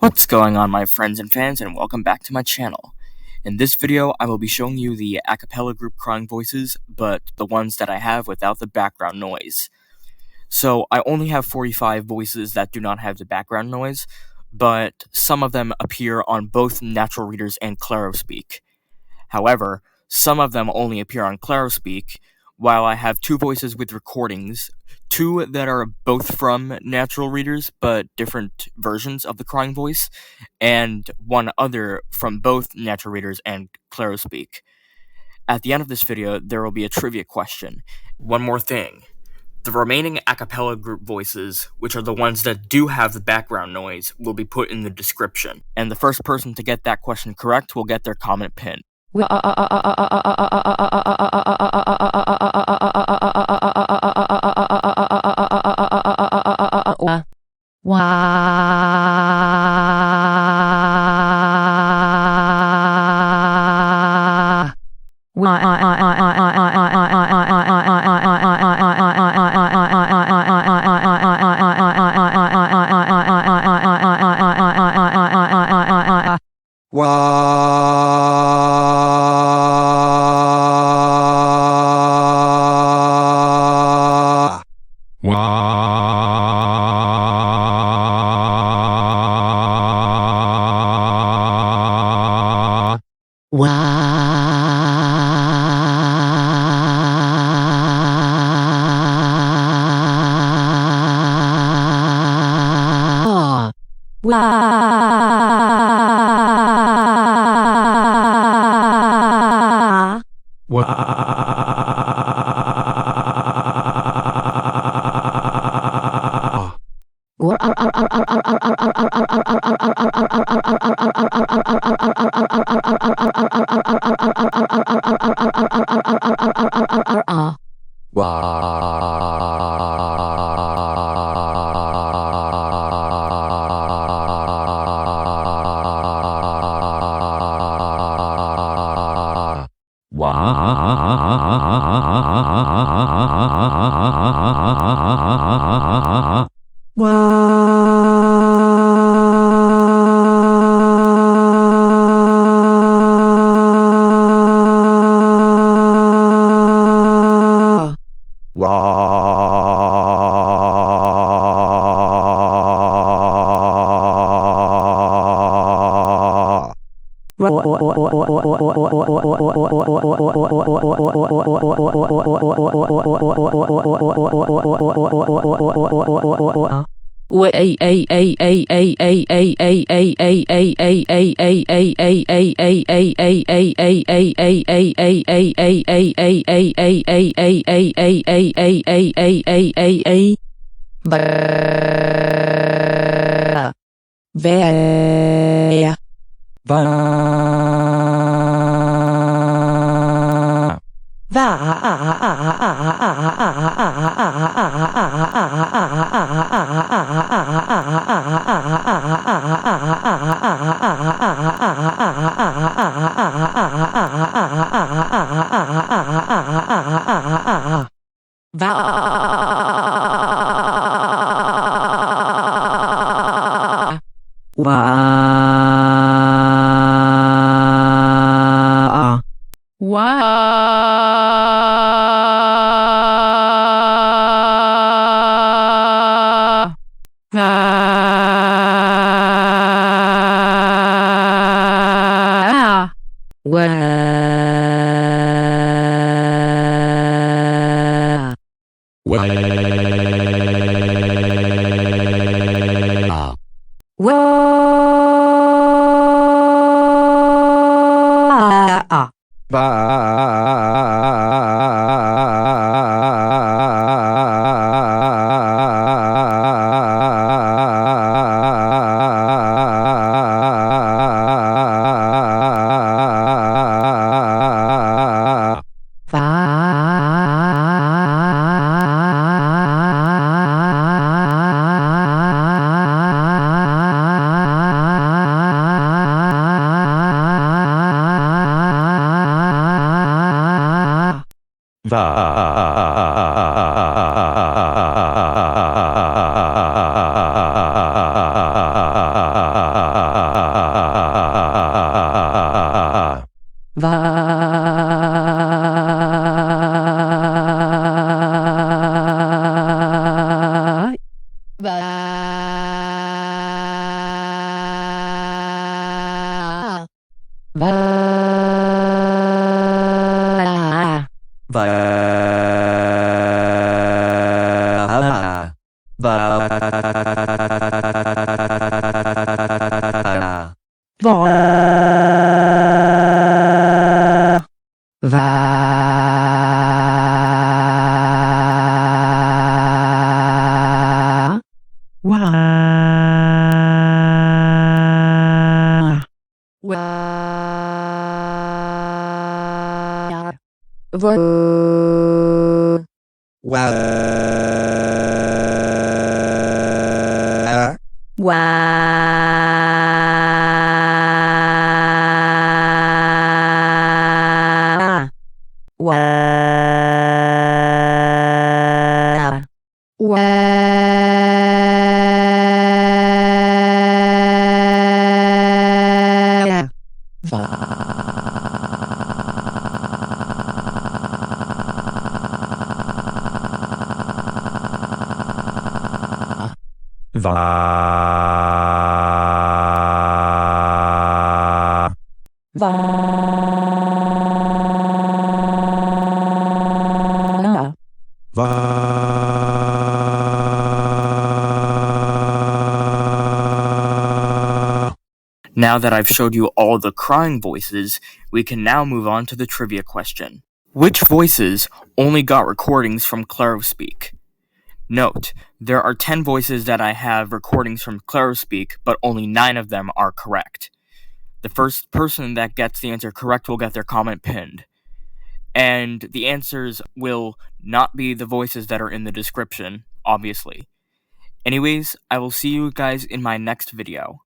What's going on, my friends and fans, and welcome back to my channel. In this video, I will be showing you the Acapela Group crying voices, but the ones that I have without the background noise. So, I only have 45 voices that do not have the background noise, but some of them appear on both Natural Readers and Clarospeak. However, some of them only appear on Clarospeak, while I have two voices with recordings, two that are both from Natural Readers, but different versions of the crying voice, and one other from both Natural Readers and Clarospeak. At the end of this video, there will be a trivia question. One more thing. The remaining Acapela Group voices, which are the ones that do have the background noise, will be put in the description. And the first person to get that question correct will get their comment pinned. Now that I've showed you all the crying voices, we can now move on to the trivia question. Which voices only got recordings from Clarospeak? Note, there are 10 voices that I have recordings from Clarospeak, but only 9 of them are correct. The first person that gets the answer correct will get their comment pinned. And the answers will not be the voices that are in the description, obviously. Anyways, I will see you guys in my next video.